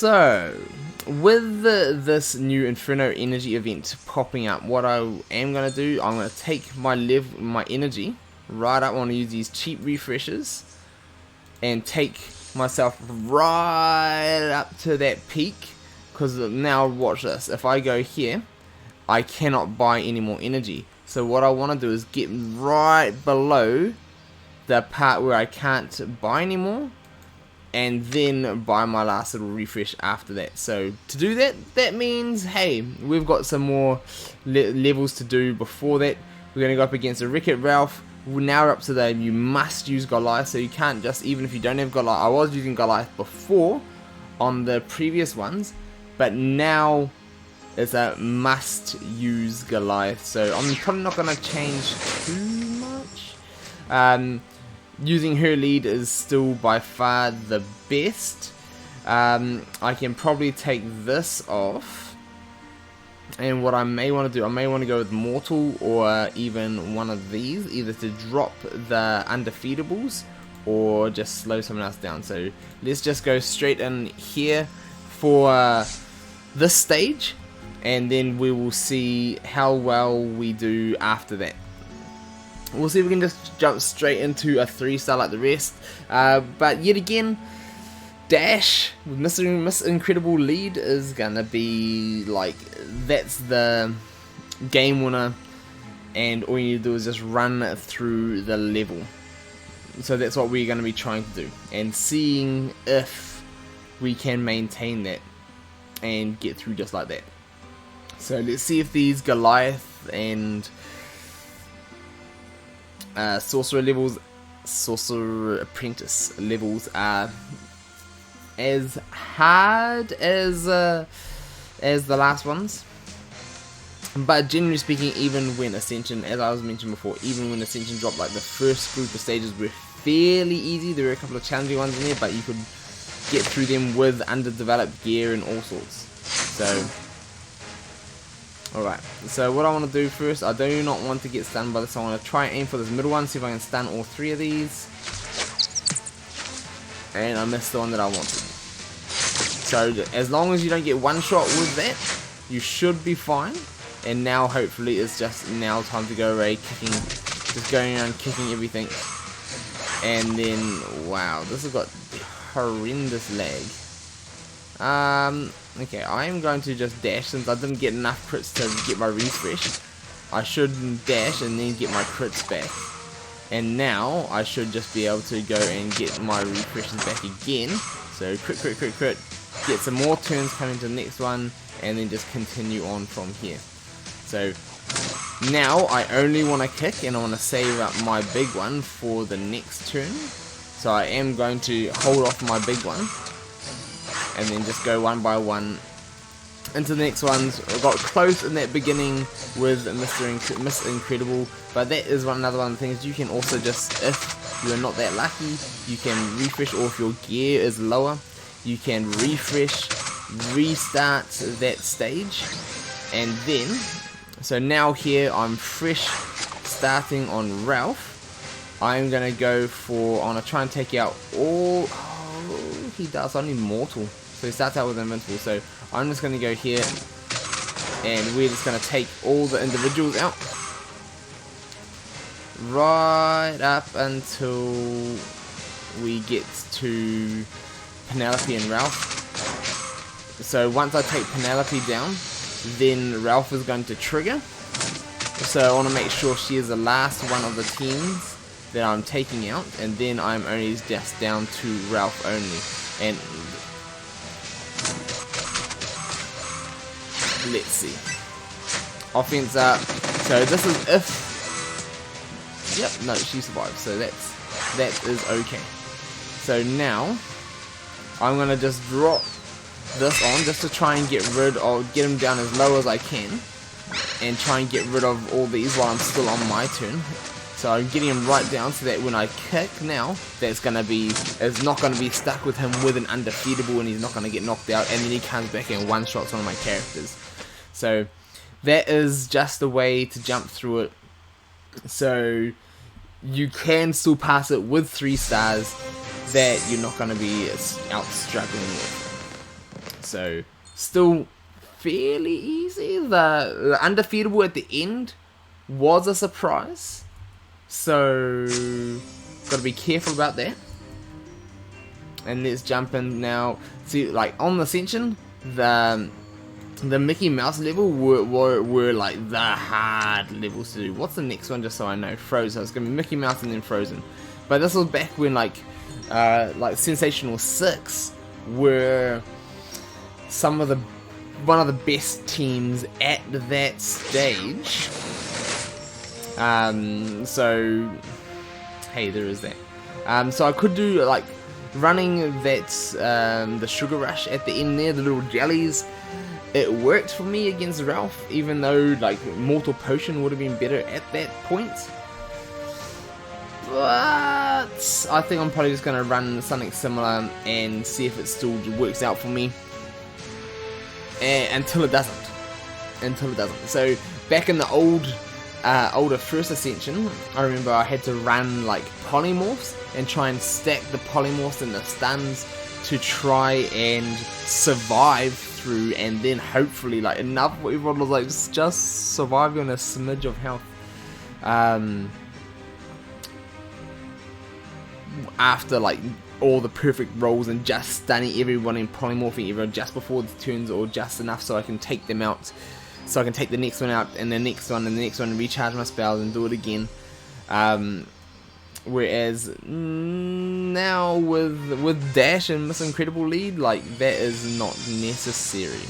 So, with this new Inferno energy event popping up, what I am going to do, I'm going to take my energy right up. I want to use these cheap refreshes and take myself right up to that peak, because now watch this, if I go here I cannot buy any more energy. So what I want to do is get right below the part where I can't buy anymore, and then buy my last little refresh after that. So to do that, that means, hey, we've got some more levels to do before that. We're going to go up against a Wreck-It Ralph. Now we're up to the, you must use Goliath, so you can't just, even if you don't have Goliath. I was using Goliath before on the previous ones, but now it's a must use Goliath. So I'm probably not going to change too much. Using her lead is still by far the best. I can probably take this off, and what I may want to do, I may want to go with Mortal or even one of these, either to drop the undefeatables or just slow someone else down. So let's just go straight in here for this stage, and then we will see how well we do after that. We'll see if we can just jump straight into a 3-star like the rest. But yet again, Dash with Miss Incredible lead is gonna be like, that's the game winner, and all you need to do is just run through the level. So that's what we're gonna be trying to do, and seeing if we can maintain that and get through just like that. So let's see if these Goliath and Sorcerer Apprentice levels are as hard as the last ones. But generally speaking, even when Ascension, as I was mentioned before, even when Ascension dropped, like the first group of stages were fairly easy. There were a couple of challenging ones in there, but you could get through them with underdeveloped gear and all sorts. So alright, so what I want to do first, I do not want to get stunned by this, so I want to try and aim for this middle one, see if I can stun all 3 of these. And I missed the one that I wanted. So as long as you don't get one shot with that, you should be fine. And now hopefully it's just now time to go away, kicking, just going around kicking everything. And then, wow, this has got horrendous lag. Okay, I am going to just dash, since I didn't get enough crits to get my refresh. I should dash and then get my crits back. And now I should just be able to go and get my refreshes back again. So crit, get some more turns coming to the next one, and then just continue on from here. So now I only want to kick, and I want to save up my big one for the next turn. So I am going to hold off my big one, and then just go one by one into the next ones. I got close in that beginning with Miss Incredible, but that is another one of the things. You can also just, if you're not that lucky, you can refresh, or if your gear is lower, you can refresh, restart that stage, and then, so now here I'm fresh starting on Ralph. I'm gonna go for, I want to try and take out all, oh, he does, I need Mortal. So he starts out with Invincible, so I'm just going to go here, and we're just going to take all the individuals out, right up until we get to Penelope and Ralph. So once I take Penelope down, then Ralph is going to trigger. So I want to make sure she is the last one of the teams that I'm taking out, and then I'm only just down to Ralph only. And let's see. Offense up. So this is if. Yep, no, she survived. So that is okay. So now I'm gonna just drop this on, just to try and get rid of, get him down as low as I can, and try and get rid of all these while I'm still on my turn. So I'm getting him right down so that when I kick now, that's gonna be, it's not gonna be stuck with him with an undefeatable, and he's not gonna get knocked out, and then he comes back and one-shots one of my characters. So that is just a way to jump through it. So you can still pass it with 3 stars that you're not gonna be out struggling with. So still fairly easy. The undefeatable at the end was a surprise, so gotta be careful about that. And let's jump in now. See, like on the Ascension, the Mickey Mouse level were like the hard levels to do. What's the next one, just so I know? Frozen. It's gonna be Mickey Mouse and then Frozen. But this was back when like Sensational 6 were one of the best teams at that stage. So hey, there is that. So I could do like running that the Sugar Rush at the end there, the little jellies. It worked for me against Ralph, even though like Mortal Potion would have been better at that point. But I think I'm probably just gonna run something similar and see if it still works out for me. Until it doesn't. So back in the older first Ascension, I remember I had to run like polymorphs and try and stack the polymorphs and the stuns to try and survive through, and then hopefully like enough where everyone was like just surviving on a smidge of health. After like all the perfect rolls and just stunning everyone and polymorphing everyone just before the turns, or just enough so I can take them out, so I can take the next one out and the next one and the next one and recharge my spells and do it again. Whereas now with Dash and Miss Incredible lead, like that is not necessary.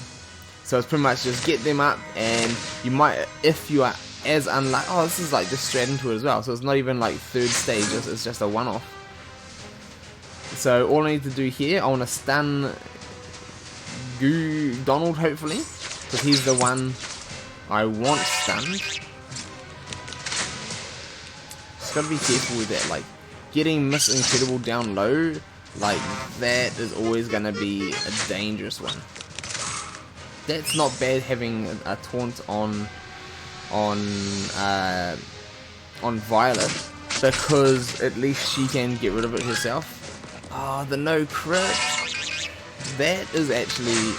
So it's pretty much just get them up, and you might, if you are as unlucky, oh, this is like just straight into it as well, so it's not even like third stage, it's just a one-off. So all I need to do here, I want to stun Donald hopefully, because he's the one I want stunned. Just gotta be careful with that, like getting Miss Incredible down low, like that is always gonna be a dangerous one. That's not bad having a taunt on Violet, because at least she can get rid of it herself. Oh, the no crit. That is actually,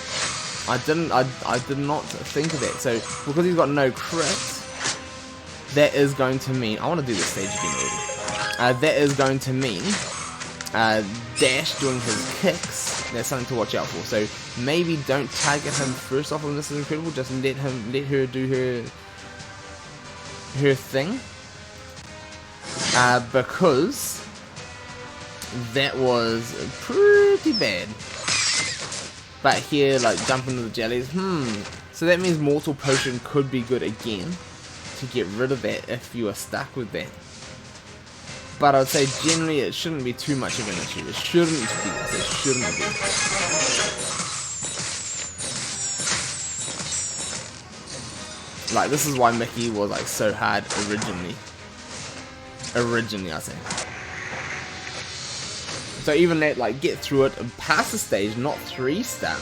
I did not think of that. So because he's got no crit, that is going to mean, I want to do this stage again already. That is going to mean Dash doing his kicks. That's something to watch out for. So maybe don't target him first off on This Is Incredible. Just let her do her thing. Because that was pretty bad. But here, like jump into the jellies. So that means Mortal Potion could be good again to get rid of that if you are stuck with that. But I'd say generally it shouldn't be too much of an issue. It shouldn't be. It shouldn't be. Like this is why Mickey was like so hard originally. I say. So even that, like, get through it and pass the stage, not 3-star.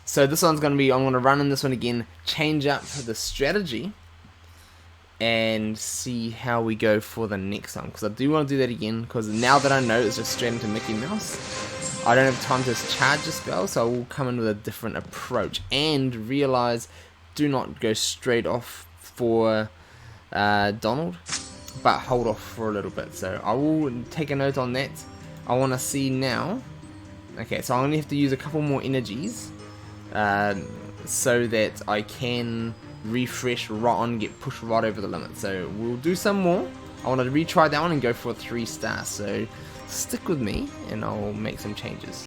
So this one's going to be, I'm going to run in this one again, change up the strategy, and see how we go for the next one. Because I do want to do that again, because now that I know it's just straight into Mickey Mouse, I don't have time to charge a spell, so I will come in with a different approach. And realize, do not go straight off for Donald, but hold off for a little bit. So I will take a note on that. I want to see now. Okay, so I only have to use a couple more energies so that I can refresh right on, get pushed right over the limit. So we'll do some more. I want to retry that one and go for a 3-star. So stick with me and I'll make some changes.